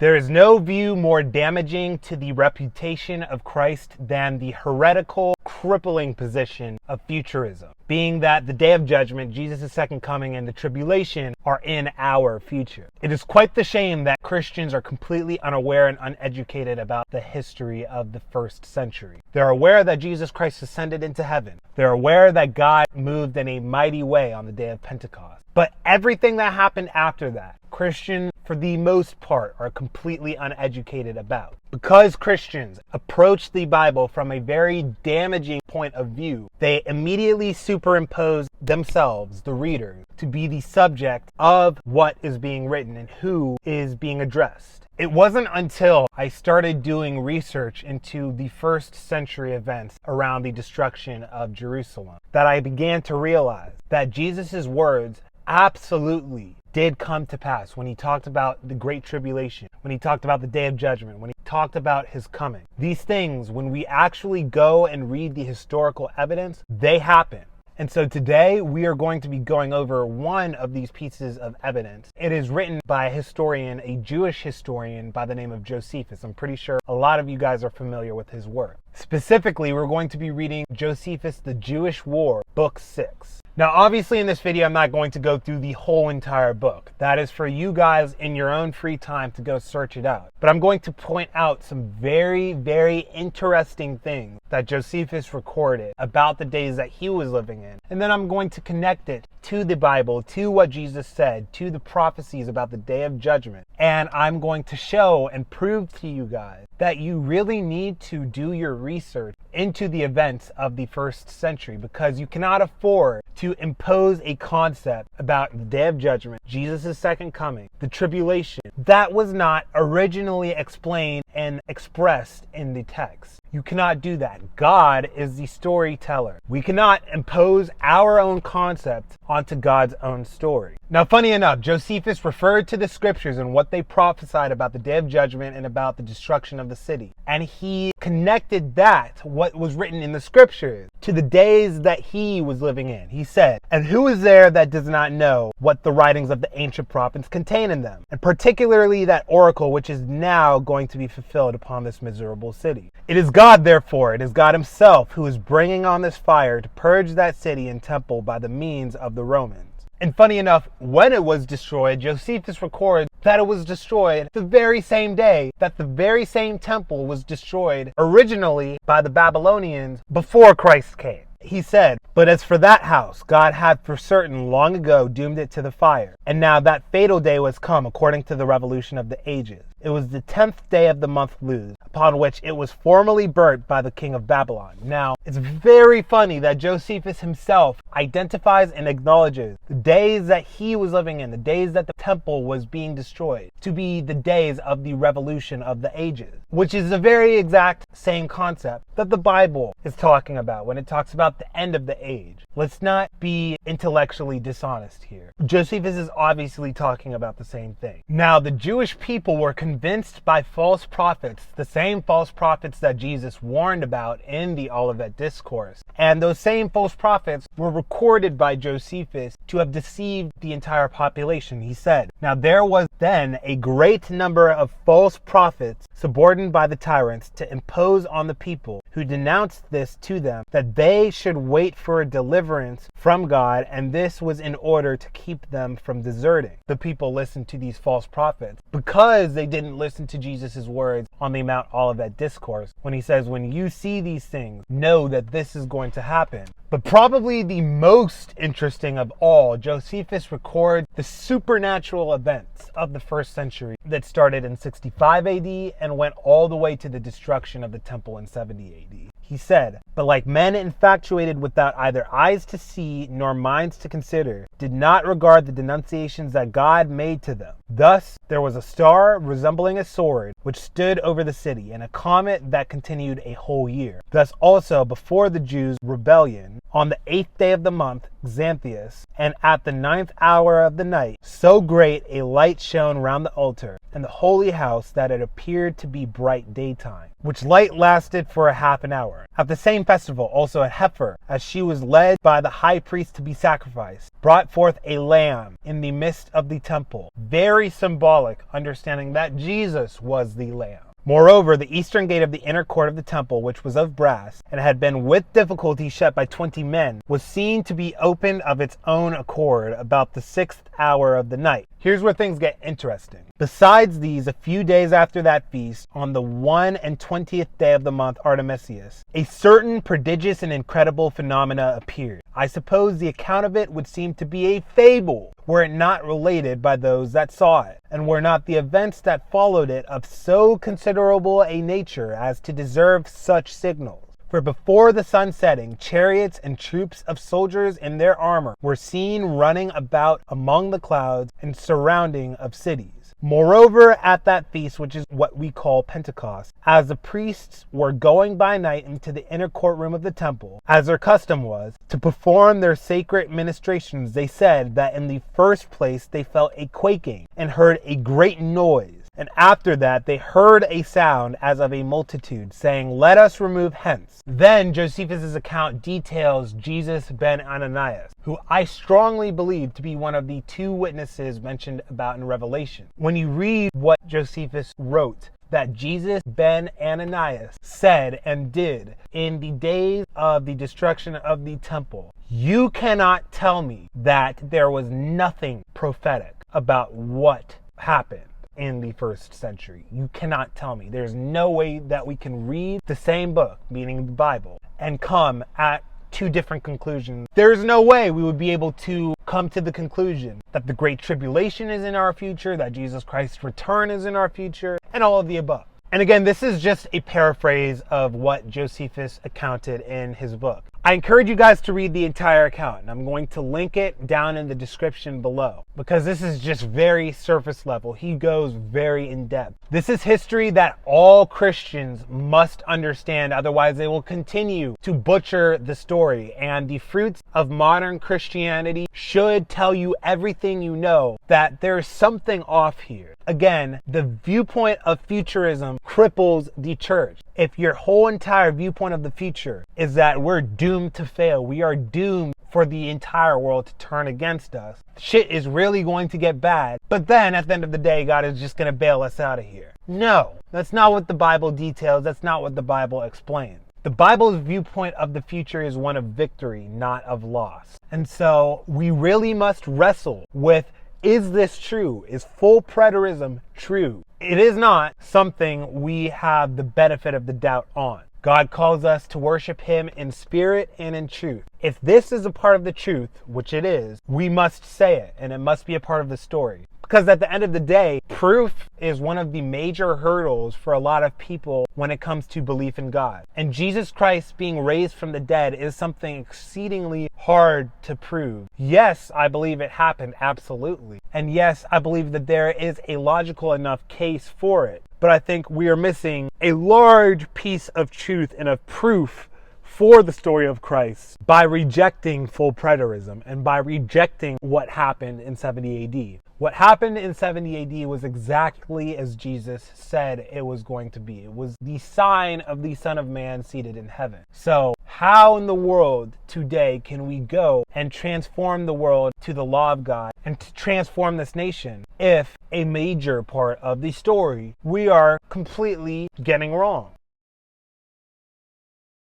There is no view more damaging to the reputation of Christ than the heretical, crippling position of futurism, being that the day of judgment, Jesus' second coming, and the tribulation are in our future. It is quite the shame that Christians are completely unaware and uneducated about the history of the first century. They're aware that Jesus Christ ascended into heaven. They're aware that God moved in a mighty way on the day of Pentecost. But everything that happened after that, Christians, for the most part, are completely uneducated about. Because Christians approach the Bible from a very damaging point of view, they immediately superimpose themselves, the readers, to be the subject of what is being written and who is being addressed. It wasn't until I started doing research into the first century events around the destruction of Jerusalem that I began to realize that Jesus' words absolutely did come to pass when he talked about the Great Tribulation, when he talked about the Day of Judgment, when he talked about his coming. These things, when we actually go and read the historical evidence, they happen. And so today we are going to be going over one of these pieces of evidence. It is written by a historian, a Jewish historian by the name of Josephus. I'm pretty sure a lot of you guys are familiar with his work. Specifically, we're going to be reading Josephus, The Jewish War, Book 6. Now, obviously in this video, I'm not going to go through the whole entire book. That is for you guys in your own free time to go search it out. But I'm going to point out some very, very interesting things that Josephus recorded about the days that he was living in. And then I'm going to connect it to the Bible, to what Jesus said, to the prophecies about the Day of Judgment. And I'm going to show and prove to you guys that you really need to do your research into the events of the first century, because you cannot afford to impose a concept about the Day of Judgment, Jesus' second coming, the tribulation, that was not originally explained and expressed in the text. You cannot do that. God is the storyteller. We cannot impose our own concept onto God's own story. Now, funny enough, Josephus referred to the scriptures and what they prophesied about the Day of Judgment and about the destruction of the city. And he connected that, what was written in the scriptures, to the days that he was living in. He said, "And who is there that does not know what the writings of the ancient prophets contain in them, and particularly that oracle which is now going to be fulfilled upon this miserable city? It is God, therefore, it is God himself who is bringing on this fire to purge that city and temple by the means of the Romans." And funny enough, when it was destroyed, Josephus records that it was destroyed the very same day that the very same temple was destroyed originally by the Babylonians before Christ came. He said, "But as for that house, God had for certain long ago doomed it to the fire. And now that fatal day was come according to the revolution of the ages. It was the 10th day of the month Luz, upon which it was formally burnt by the king of Babylon." Now, it's very funny that Josephus himself identifies and acknowledges the days that he was living in, the days that the temple was being destroyed, to be the days of the revolution of the ages, which is the very exact same concept that the Bible is talking about when it talks about the end of the age. Let's not be intellectually dishonest here. Josephus is obviously talking about the same thing. Now, the Jewish people were convinced by false prophets, the same false prophets that Jesus warned about in the Olivet Discourse. And those same false prophets were recorded by Josephus to have deceived the entire population. He said, "Now there was then a great number of false prophets subordinated by the tyrants to impose on the people, who denounced this to them, that they should wait for a deliverance from God, and this was in order to keep them from deserting." The people listened to these false prophets because they didn't listen to Jesus' words on the Mount Olivet Discourse when he says, "When you see these things, know that this is going to happen." But probably the most interesting of all, Josephus records the supernatural events of the first century that started in 65 AD and went all the way to the destruction of the temple in 70 AD. He said, "But like men infatuated without either eyes to see nor minds to consider, did not regard the denunciations that God made to them. Thus there was a star resembling a sword, which stood over the city, and a comet that continued a whole year. Thus also before the Jews' rebellion, on the 8th day of the month, Xanthias, and at the 9th hour of the night, so great a light shone round the altar and the holy house that it appeared to be bright daytime. which light lasted for a half an hour. At the same festival, also a heifer, as she was led by the high priest to be sacrificed, brought forth a lamb in the midst of the temple. Very symbolic, understanding that Jesus was the lamb. Moreover, the eastern gate of the inner court of the temple, which was of brass, and had been with difficulty shut by 20 men, was seen to be opened of its own accord about the 6th hour of the night. Here's where things get interesting. Besides these, a few days after that feast, on the 21st day of the month Artemisius, a certain prodigious and incredible phenomena appeared. I suppose the account of it would seem to be a fable, were it not related by those that saw it, and were not the events that followed it of so considerable a nature as to deserve such signals. For before the sun setting, chariots and troops of soldiers in their armor were seen running about among the clouds and surrounding of cities. Moreover, at that feast, which is what we call Pentecost, as the priests were going by night into the inner courtroom of the temple, as their custom was, to perform their sacred ministrations, they said that in the first place they felt a quaking and heard a great noise. And after that they heard a sound as of a multitude, saying, "Let us remove hence." Then Josephus' account details Jesus ben Ananias, who I strongly believe to be one of the 2 witnesses mentioned about in Revelation. When you read what Josephus wrote, that Jesus ben Ananias said and did in the days of the destruction of the temple, you cannot tell me that there was nothing prophetic about what happened in the 1st century. You cannot tell me. There's no way that we can read the same book, meaning the Bible, and come at 2 different conclusions. There's no way we would be able to come to the conclusion that the Great Tribulation is in our future, that Jesus Christ's return is in our future, and all of the above. And again, this is just a paraphrase of what Josephus accounted in his book. I encourage you guys to read the entire account, and I'm going to link it down in the description below, because this is just very surface level. He goes very in depth. This is history that all Christians must understand, otherwise they will continue to butcher the story, and the fruits of modern Christianity should tell you everything you know, that there's something off here. Again, the viewpoint of futurism cripples the church. If your whole entire viewpoint of the future is that we're doomed to fail, we are doomed for the entire world to turn against us, shit is really going to get bad. But then at the end of the day, God is just going to bail us out of here. No, that's not what the Bible details. That's not what the Bible explains. The Bible's viewpoint of the future is one of victory, not of loss. And so we really must wrestle with, is this true? Is full preterism true? It is not something we have the benefit of the doubt on. God calls us to worship Him in spirit and in truth. If this is a part of the truth, which it is, we must say it, and it must be a part of the story. Because at the end of the day, proof is one of the major hurdles for a lot of people when it comes to belief in God. And Jesus Christ being raised from the dead is something exceedingly hard to prove. Yes, I believe it happened, absolutely. And yes, I believe that there is a logical enough case for it. But I think we are missing a large piece of truth and of proof for the story of Christ by rejecting full preterism and by rejecting what happened in 70 AD. What happened in 70 AD was exactly as Jesus said it was going to be. It was the sign of the Son of Man seated in heaven. So how in the world today can we go and transform the world to the law of God and to transform this nation if a major part of the story we are completely getting wrong?